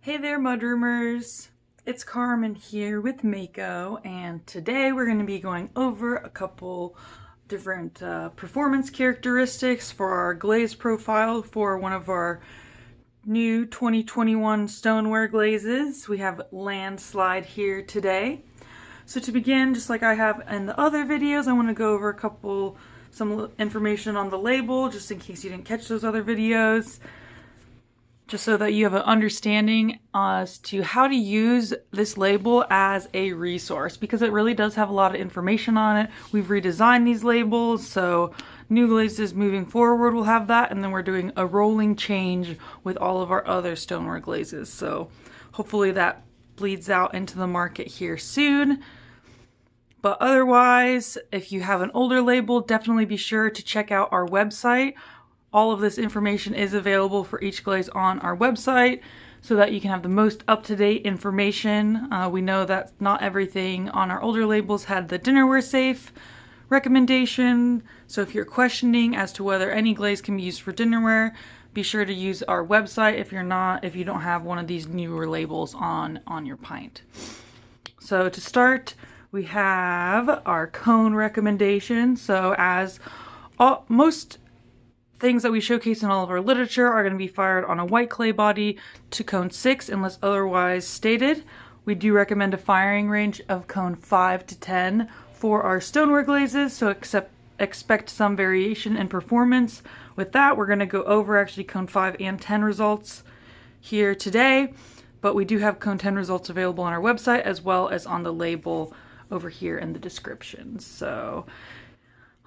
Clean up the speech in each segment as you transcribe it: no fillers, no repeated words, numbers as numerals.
Hey there, mudroomers! It's Carmen here with Mayco, and today we're going to be going over a couple different performance characteristics for our glaze profile for one of our new 2021 stoneware glazes. We have Landslide here today. So to begin, just like I have in the other videos, I want to go over some information on the label, just in case you didn't catch those other videos. Just so that you have an understanding as to how to use this label as a resource, because it really does have a lot of information on it. We've redesigned these labels, so new glazes moving forward will have that, and then we're doing a rolling change with all of our other stoneware glazes. So hopefully that bleeds out into the market here soon. But otherwise, if you have an older label, definitely be sure to check out our website. All of this information is available for each glaze on our website so that you can have the most up-to-date information. We know that not everything on our older labels had the dinnerware safe recommendation. So if you're questioning as to whether any glaze can be used for dinnerware, be sure to use our website if you don't have one of these newer labels on your pint. So to start, we have our cone recommendation. So as most things that we showcase in all of our literature are going to be fired on a white clay body to cone 6 unless otherwise stated. We do recommend a firing range of cone 5 to 10 for our stoneware glazes, so expect some variation in performance. With that, we're going to go over actually cone 5 and 10 results here today, but we do have cone 10 results available on our website as well as on the label over here in the description. So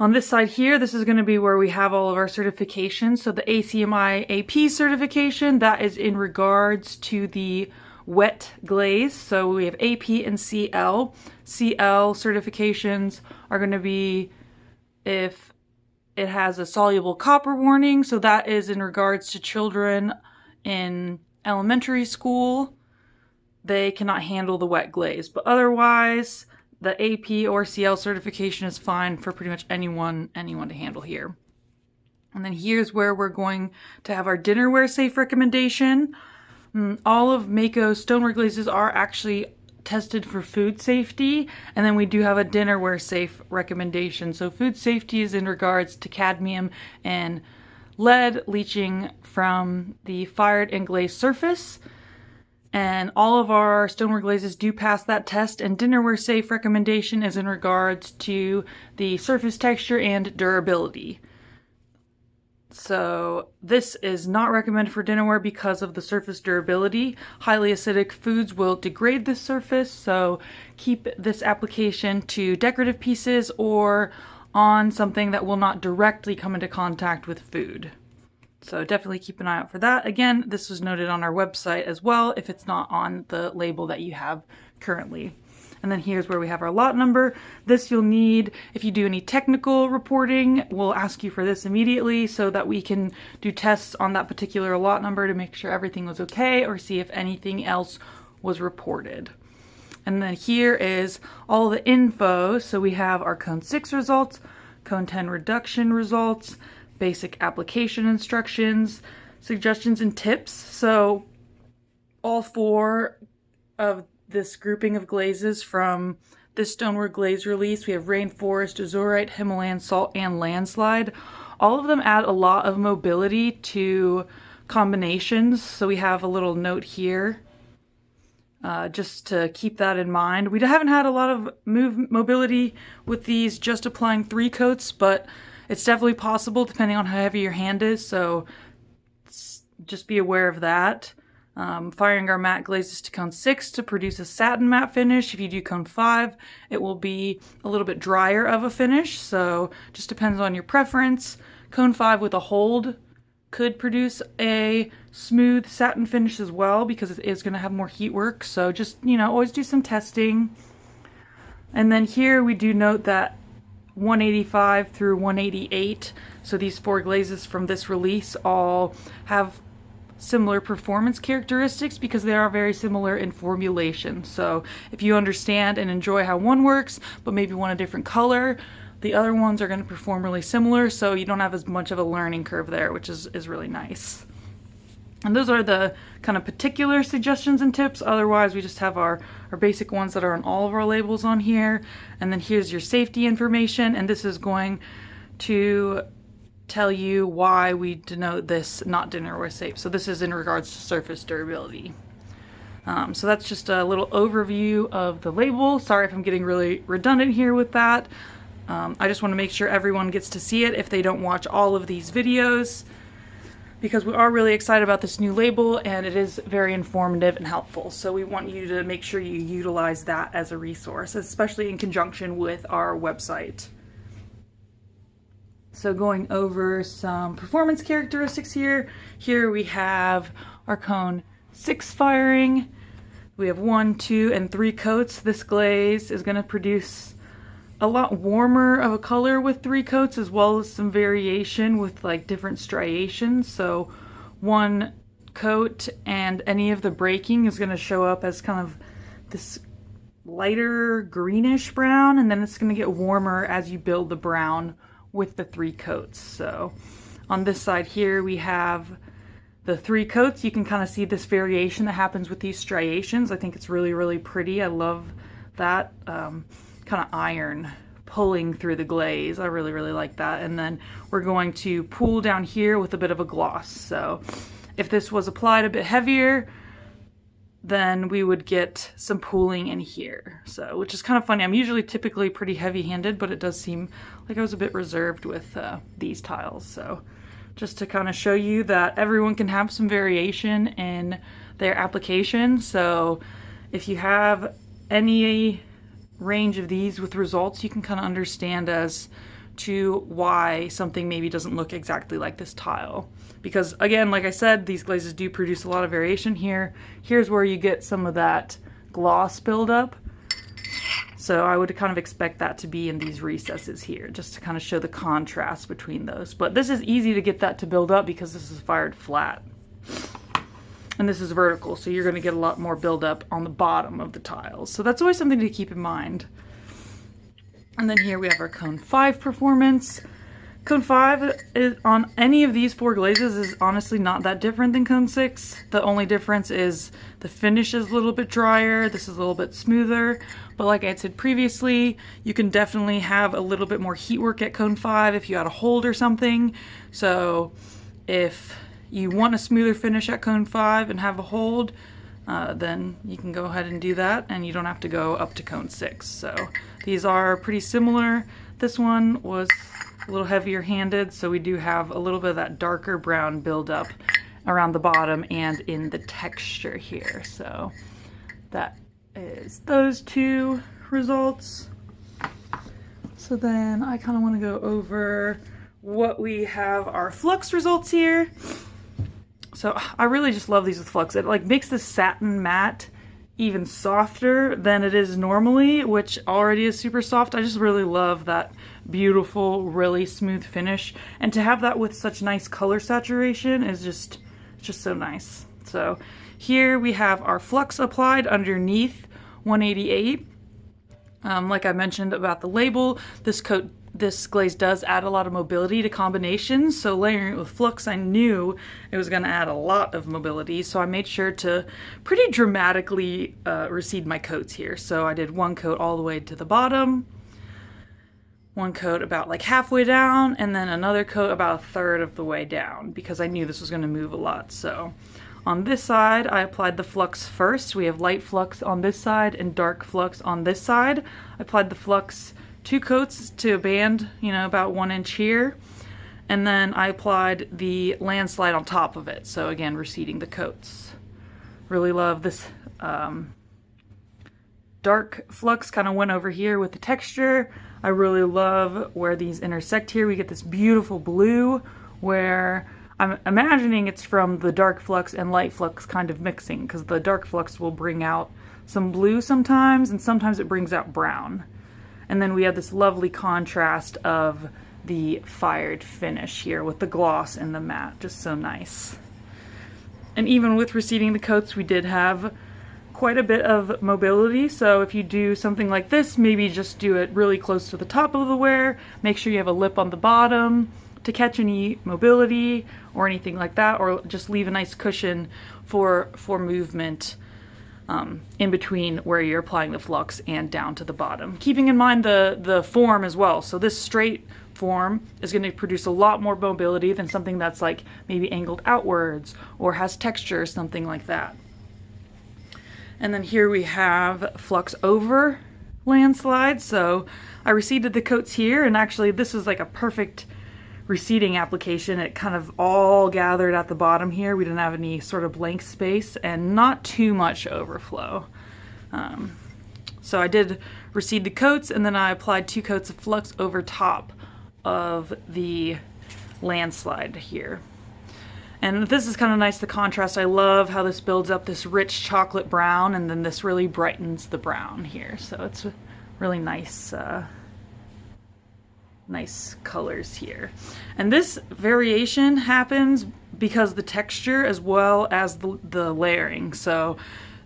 on this side here, this is going to be where we have all of our certifications. So the ACMI AP certification, that is in regards to the wet glaze. So we have AP and CL. CL certifications are going to be if it has a soluble copper warning. So that is in regards to children in elementary school. They cannot handle the wet glaze, but otherwise the AP or CL certification is fine for pretty much anyone to handle here. And then here's where we're going to have our dinnerware safe recommendation. All of Mayco stoneware glazes are actually tested for food safety, and then we do have a dinnerware safe recommendation. So food safety is in regards to cadmium and lead leaching from the fired and glazed surface. And all of our stoneware glazes do pass that test, and dinnerware safe recommendation is in regards to the surface texture and durability. So this is not recommended for dinnerware because of the surface durability. Highly acidic foods will degrade the surface, so keep this application to decorative pieces or on something that will not directly come into contact with food. So definitely keep an eye out for that. Again, this was noted on our website as well if it's not on the label that you have currently. And then here's where we have our lot number. This you'll need if you do any technical reporting. We'll ask you for this immediately so that we can do tests on that particular lot number to make sure everything was okay or see if anything else was reported. And then here is all the info. So we have our cone 6 results, cone 10 reduction results, basic application instructions, suggestions, and tips. So all 4 of this grouping of glazes from this stoneware glaze release, we have Rainforest, Azurite, Himalayan Salt, and Landslide. All of them add a lot of mobility to combinations. So we have a little note here just to keep that in mind. We haven't had a lot of mobility with these just applying 3 coats, but it's definitely possible depending on how heavy your hand is, so just be aware of that. Firing our matte glazes to cone 6 to produce a satin matte finish. If you do cone 5, it will be a little bit drier of a finish, so just depends on your preference. Cone 5 with a hold could produce a smooth satin finish as well because it is going to have more heat work, so just, always do some testing. And then here we do note that 185 through 188, so these 4 glazes from this release all have similar performance characteristics because they are very similar in formulation. So if you understand and enjoy how one works but maybe want a different color, the other ones are going to perform really similar, so you don't have as much of a learning curve there, which is really nice. And those are the kind of particular suggestions and tips. Otherwise, we just have our basic ones that are on all of our labels on here. And then here's your safety information. And this is going to tell you why we denote this not dinnerware safe. So this is in regards to surface durability. So that's just a little overview of the label. Sorry if I'm getting really redundant here with that. I just want to make sure everyone gets to see it if they don't watch all of these videos, because we are really excited about this new label and it is very informative and helpful. So we want you to make sure you utilize that as a resource, especially in conjunction with our website. So going over some performance characteristics here. Here we have our cone 6 firing. We have 1, 2, and 3 coats. This glaze is going to produce a lot warmer of a color with 3 coats, as well as some variation with like different striations. So 1 coat and any of the breaking is going to show up as kind of this lighter greenish brown, and then it's going to get warmer as you build the brown with the 3 coats. So on this side here we have the 3 coats. You can kind of see this variation that happens with these striations. I think it's really, really pretty. I love that kind of iron pulling through the glaze. I really, really like that. And then we're going to pool down here with a bit of a gloss. So if this was applied a bit heavier, then we would get some pooling in here. So, which is kind of funny. I'm usually typically pretty heavy-handed, but it does seem like I was a bit reserved with these tiles. So just to kind of show you that everyone can have some variation in their application. So if you have any range of these with results, you can kind of understand as to why something maybe doesn't look exactly like this tile. Because again, like I said, these glazes do produce a lot of variation here. Here's where you get some of that gloss buildup. So I would kind of expect that to be in these recesses here, just to kind of show the contrast between those. But this is easy to get that to build up because this is fired flat. And this is vertical, so you're going to get a lot more buildup on the bottom of the tiles. So that's always something to keep in mind. And then here we have our Cone 5 performance. Cone 5 is, on any of these 4 glazes, is honestly not that different than Cone 6. The only difference is the finish is a little bit drier, this is a little bit smoother. But like I said previously, you can definitely have a little bit more heat work at Cone 5 if you had a hold or something. So if you want a smoother finish at Cone 5 and have a hold, then you can go ahead and do that, and you don't have to go up to Cone 6. So these are pretty similar. This one was a little heavier handed, so we do have a little bit of that darker brown buildup around the bottom and in the texture here. So that is those 2 results. So then I kind of want to go over what we have our Flux results here. So I really just love these with Flux. It like makes the satin matte even softer than it is normally, which already is super soft. I just really love that beautiful, really smooth finish. And to have that with such nice color saturation is just so nice. So here we have our Flux applied underneath 188. Like I mentioned about the label, this glaze does add a lot of mobility to combinations, so layering it with Flux, I knew it was going to add a lot of mobility, so I made sure to pretty dramatically recede my coats here. So I did 1 coat all the way to the bottom, 1 coat about like halfway down, and then another coat about 1/3 of the way down, because I knew this was going to move a lot. So on this side, I applied the Flux first. We have light Flux on this side and dark Flux on this side. I applied the Flux 2 coats to a band, you know, about 1 inch here. And then I applied the Landslide on top of it. So again, receding the coats. Really love this dark Flux kind of went over here with the texture. I really love where these intersect here. We get this beautiful blue where I'm imagining it's from the dark Flux and light Flux kind of mixing, because the dark Flux will bring out some blue sometimes, and sometimes it brings out brown. And then we have this lovely contrast of the fired finish here with the gloss and the matte, just so nice. And even with receding the coats, we did have quite a bit of mobility. So if you do something like this, maybe just do it really close to the top of the wear, make sure you have a lip on the bottom, to catch any mobility or anything like that, or just leave a nice cushion for movement in between where you're applying the flux and down to the bottom. Keeping in mind the form as well. So this straight form is going to produce a lot more mobility than something that's like maybe angled outwards or has texture or something like that. And then here we have Flux over Landslide. So I reseeded the coats here, and actually this is like a perfect reseeding application. It kind of all gathered at the bottom here. We didn't have any sort of blank space and not too much overflow. So I did reseed the coats, and then I applied 2 coats of Flux over top of the Landslide here. And this is kind of nice, the contrast. I love how this builds up this rich chocolate brown, and then this really brightens the brown here. So it's really nice, nice colors here. And this variation happens because the texture as well as the layering. So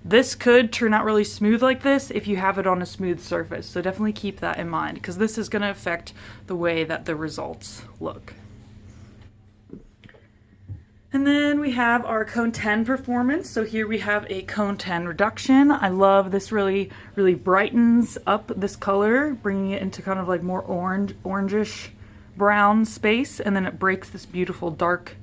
this could turn out really smooth like this if you have it on a smooth surface. So definitely keep that in mind, because this is going to affect the way that the results look. And then we have our cone 10 performance. So here we have a cone 10 reduction. I love this, really brightens up this color, bringing it into kind of like more orangish brown space, and then it breaks this beautiful darker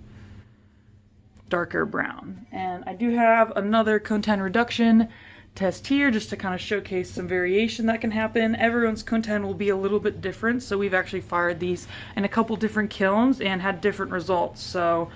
brown. And I do have another cone 10 reduction test here just to kind of showcase some variation that can happen. Everyone's cone 10 will be a little bit different, so we've actually fired these in a couple different kilns and had different results. So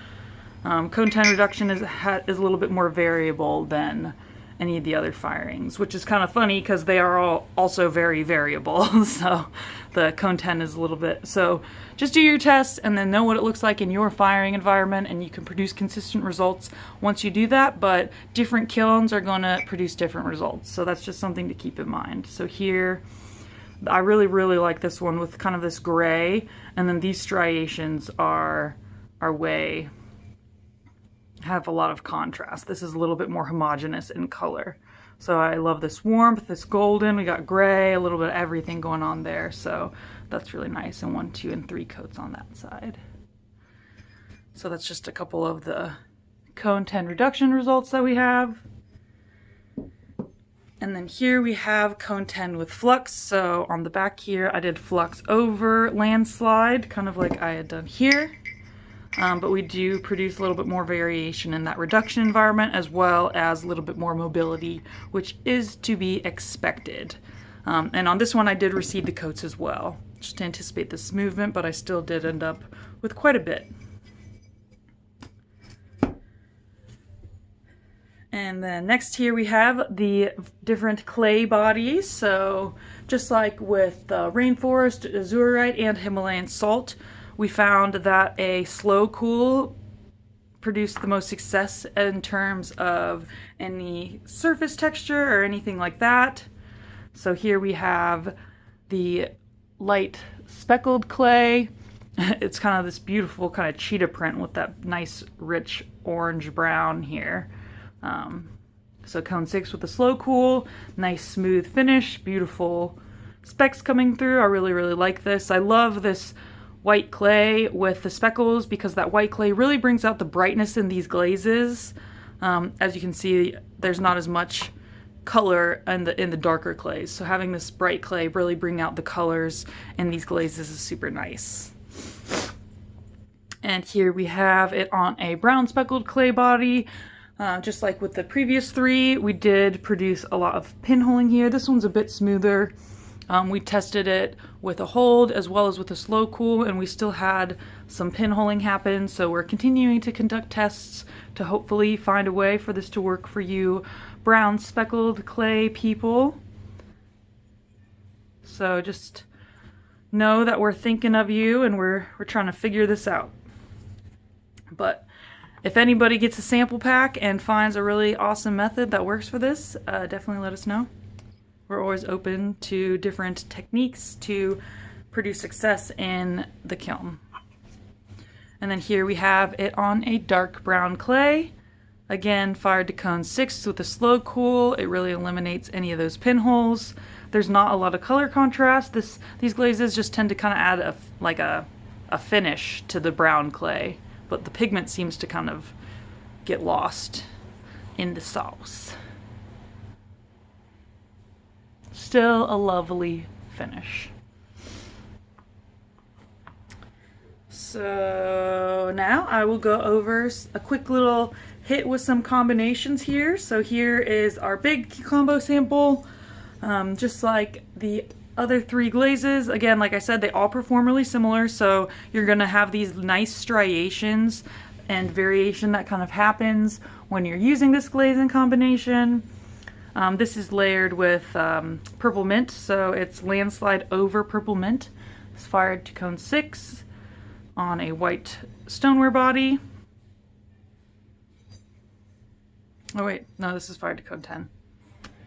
cone 10 reduction is a little bit more variable than any of the other firings, which is kind of funny because they are all also very variable. So the cone 10 is a little bit, so just do your tests and then know what it looks like in your firing environment, and you can produce consistent results once you do that, but different kilns are going to produce different results. So that's just something to keep in mind. So here, I really like this one with kind of this gray, and then these striations are way, have a lot of contrast. This is a little bit more homogeneous in color. So I love this warmth, this golden, we got gray, a little bit of everything going on there. So that's really nice. And 1, 2, and 3 coats on that side. So that's just a couple of the cone 10 reduction results that we have. And then here we have cone 10 with Flux. So on the back here, I did Flux over Landslide, kind of like I had done here. But we do produce a little bit more variation in that reduction environment, as well as a little bit more mobility, which is to be expected. And on this one, I did reseed the coats as well, just to anticipate this movement, but I still did end up with quite a bit. And then next here we have the different clay bodies. So just like with Rainforest, Azurite, and Himalayan Salt, we found that a slow cool produced the most success in terms of any surface texture or anything like that. So here we have the light speckled clay. It's kind of this beautiful kind of cheetah print with that nice rich orange brown here. So cone 6 with the slow cool, nice smooth finish, beautiful specks coming through. I really like this. I love this white clay with the speckles because that white clay really brings out the brightness in these glazes. As you can see, there's not as much color in the darker clays. So having this bright clay really bring out the colors in these glazes is super nice. And here we have it on a brown speckled clay body. Just like with the previous 3, we did produce a lot of pinholing here. This one's a bit smoother. We tested it with a hold as well as with a slow cool, and we still had some pinholing happen, so we're continuing to conduct tests to hopefully find a way for this to work for you brown speckled clay people. So just know that we're thinking of you and we're trying to figure this out. But if anybody gets a sample pack and finds a really awesome method that works for this, definitely let us know. We're always open to different techniques to produce success in the kiln. And then here we have it on a dark brown clay. Again, fired to cone 6 with a slow cool. It really eliminates any of those pinholes. There's not a lot of color contrast. These glazes just tend to kind of add a a finish to the brown clay, but the pigment seems to kind of get lost in the sauce. Still a lovely finish. So now I will go over a quick little hit with some combinations here. So here is our big combo sample, just like the other 3 glazes. Again, like I said, they all perform really similar, so you're gonna have these nice striations and variation that kind of happens when you're using this glaze in combination. This is layered with purple mint, so it's Landslide over purple mint. It's fired to cone 6 on a white stoneware body. Oh wait, no, this is fired to cone 10.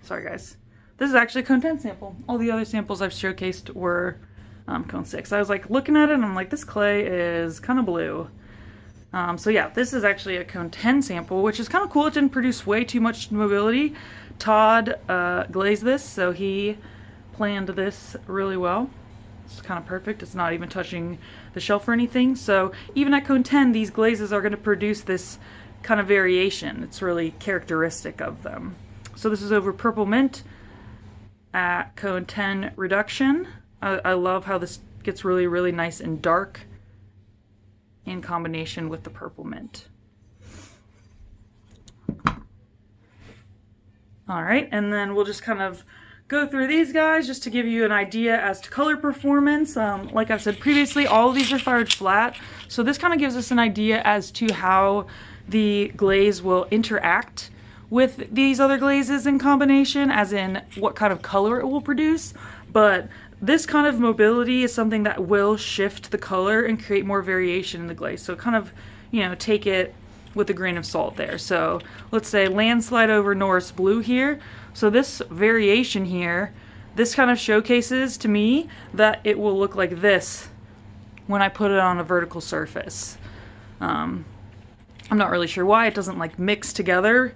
Sorry guys. This is actually a cone 10 sample. All the other samples I've showcased were cone 6. I was like looking at it and I'm like, this clay is kind of blue. So yeah, this is actually a cone 10 sample, which is kind of cool. It didn't produce way too much mobility. Todd glazed this, so he planned this really well. It's kind of perfect. It's not even touching the shelf or anything. So even at cone 10, these glazes are going to produce this kind of variation. It's really characteristic of them. So this is over purple mint at cone 10 reduction. I love how this gets really, really nice and dark in combination with the purple mint. All right, and then we'll just kind of go through these guys just to give you an idea as to color performance. Like I've said previously, all of these are fired flat, so this kind of gives us an idea as to how the glaze will interact with these other glazes in combination, as in what kind of color it will produce. But this kind of mobility is something that will shift the color and create more variation in the glaze. So kind of, you know, take it with a grain of salt there. So let's say Landslide over Norris Blue here. So this variation here, this kind of showcases to me that it will look like this when I put it on a vertical surface. I'm not really sure why it doesn't like mix together,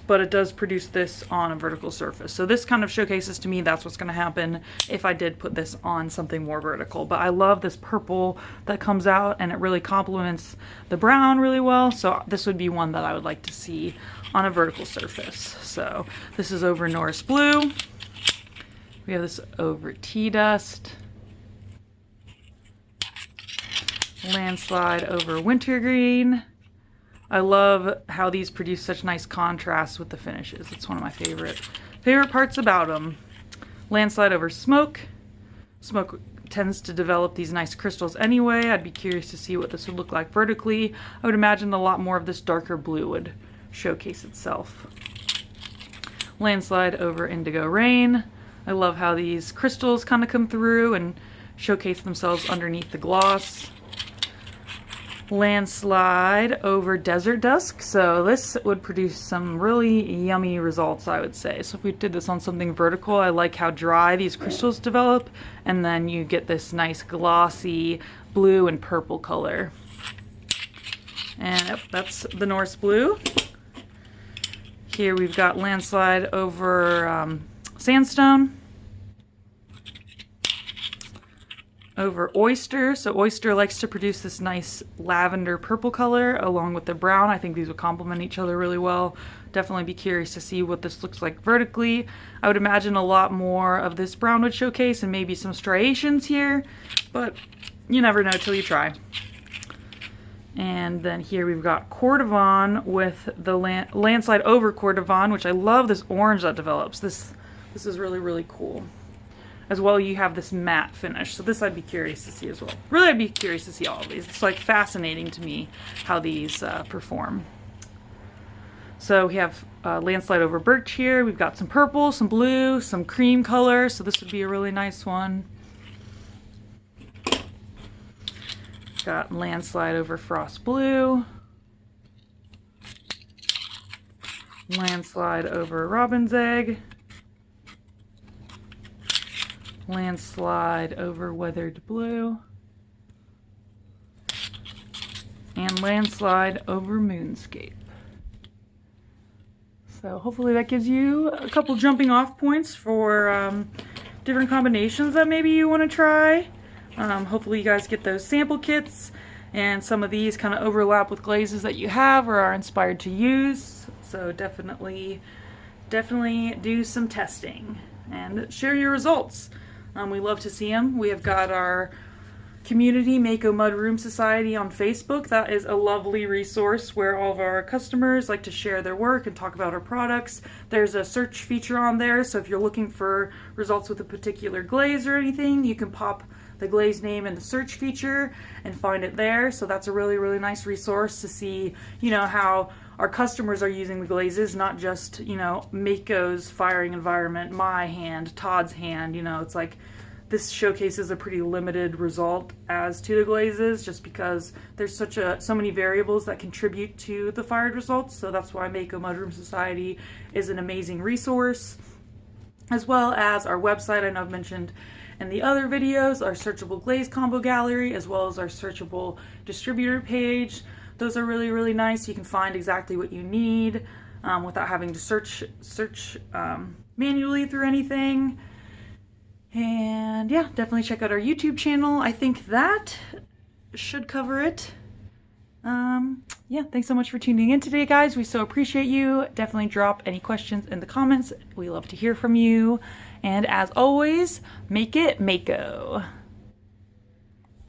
but it does produce this on a vertical surface. So this kind of showcases to me that's what's going to happen if I did put this on something more vertical. But I love this purple that comes out, and it really complements the brown really well. So this would be one that I would like to see on a vertical surface. So this is over Norris Blue. We have this over Tea Dust. Landslide over Wintergreen. I love how these produce such nice contrast with the finishes. It's one of my favorite parts about them. Landslide over Smoke. Smoke tends to develop these nice crystals anyway. I'd be curious to see what this would look like vertically. I would imagine a lot more of this darker blue would showcase itself. Landslide over Indigo Rain. I love how these crystals kind of come through and showcase themselves underneath the gloss. Landslide over Desert Dusk. So this would produce some really yummy results, I would say. So if we did this on something vertical, I like how dry these crystals develop, and then you get this nice glossy blue and purple color. And yep, that's the Norris Blue. Here we've got Landslide over Sandstone. Over Oyster. So Oyster likes to produce this nice lavender purple color along with the brown. I think these would complement each other really well. Definitely be curious to see what this looks like vertically. I would imagine a lot more of this brown would showcase and maybe some striations here, but you never know till you try. And then here we've got Cordovan with the Landslide over Cordovan, which I love this orange that develops. This is really, really cool. As well, you have this matte finish. So this I'd be curious to see as well. Really, I'd be curious to see all of these. It's like fascinating to me how these perform. So we have Landslide over Birch here. We've got some purple, some blue, some cream color. So this would be a really nice one. Got Landslide over Frost Blue. Landslide over Robin's Egg. Landslide over Weathered Blue. And Landslide over Moonscape. So hopefully that gives you a couple jumping off points for different combinations that maybe you want to try. Hopefully you guys get those sample kits, and some of these kind of overlap with glazes that you have or are inspired to use. So definitely do some testing and share your results. We love to see them. We have got our community, Mayco Mudroom Society, on Facebook. That is a lovely resource where all of our customers like to share their work and talk about our products. There's a search feature on there, so if you're looking for results with a particular glaze or anything, you can pop the glaze name in the search feature and find it there. So that's a really nice resource to see, you know, how our customers are using the glazes, not just, you know, Mayco's firing environment, my hand, Todd's hand. You know, it's like this showcases a pretty limited result as to the glazes, just because there's so many variables that contribute to the fired results. So that's why Mayco Mudroom Society is an amazing resource, as well as our website. I know I've mentioned in the other videos, our searchable glaze combo gallery, as well as our searchable distributor page. Those are really nice. You can find exactly what you need without having to search manually through anything. And yeah, definitely check out our YouTube channel. I think that should cover it. Yeah, thanks so much for tuning in today, guys. We so appreciate you. Definitely drop any questions in the comments. We love to hear from you. And as always, make it Mayco.